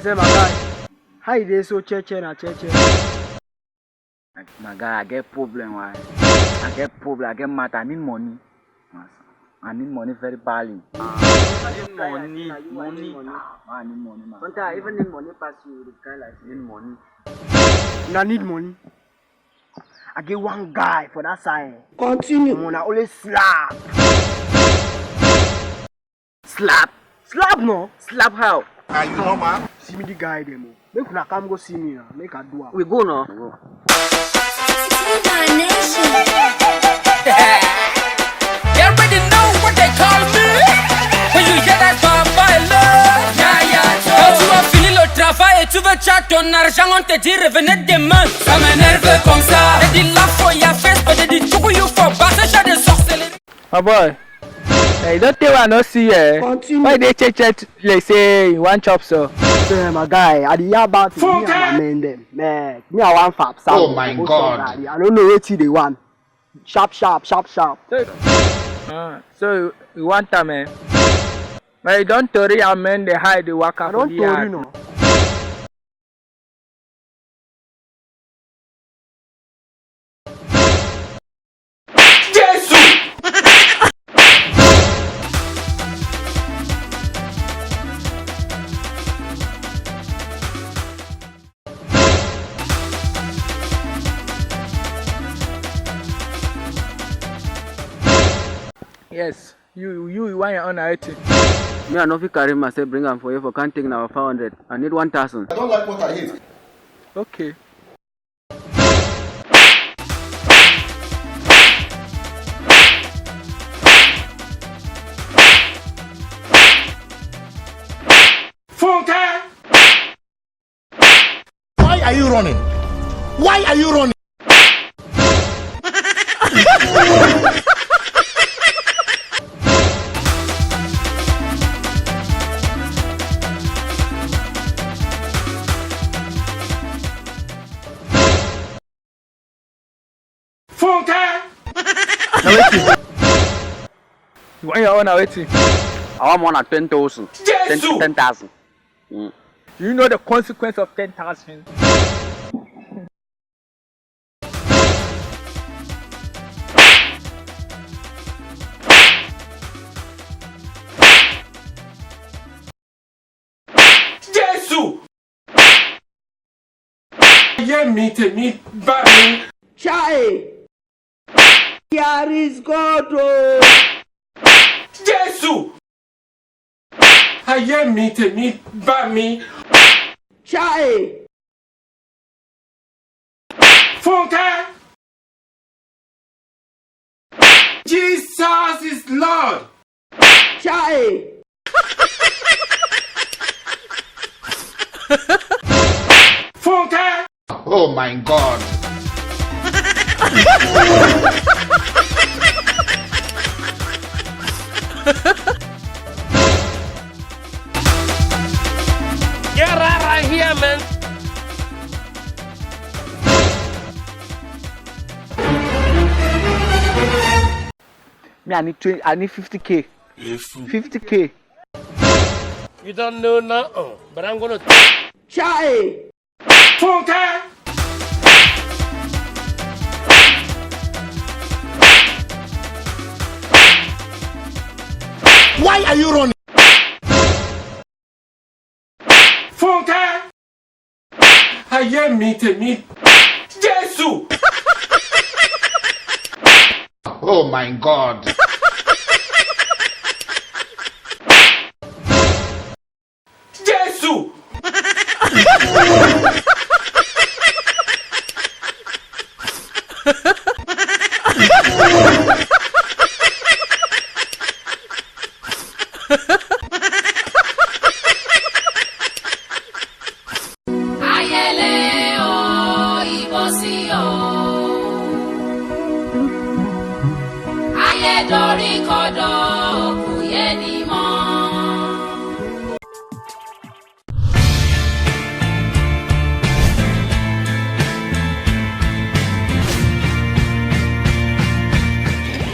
say, my guy, how you dey so cheche na cheche? My guy, I get problem. Why? I get problem. I get matter. I need money. I need money very badly. I need money. I need money, man. Sometimes I even need money pass you. The guy like need money. I need money. I get one guy for that side. Continue. I'm gonna always slap. Slap no. Slap how? Are you normal? See me the guy demo. Make una come go see me now. Make I do it. We go now. You already know what they call me. When you hear that boy love, quand tu vas finir le travail et tu veux chat ton argent, on te dit revenez demain. Ça m'énerve comme ça. They dit la for your face, but they dit chuku you for bass. C'est chat de sorcellerie. My boy, hey, don't tell me I not see you. Continue. Why they check like say you want chop so? Say my guy, I dey hear about me and my men them. Man, me I want fap. Oh my God. I don't know what they want. Sharp. So you want time, man? But you don't worry, your men they hide the work I out don't the tell yard. you no. Yes, you want your own item. Me, I know if you carry myself, bring them for you. For can't take now 500. I need 1,000. I don't like what I hate. Okay. Why are you running? Why are you running? You want your own item? I want more than 10,000. 10,000. Do you know the consequence of 10,000? Chai. Here is God. Oh. Chai. Jesus is Lord. Chai. Oh my God. Get right here, man. Me, I need 50k. 50k. You don't know now, but I'm gonna. Chai. Why are you running? Oh my God. Ayẹlẹ o, ìbọ̀sí o. Ayẹ̀dọ̀rí kọ̀dọ̀.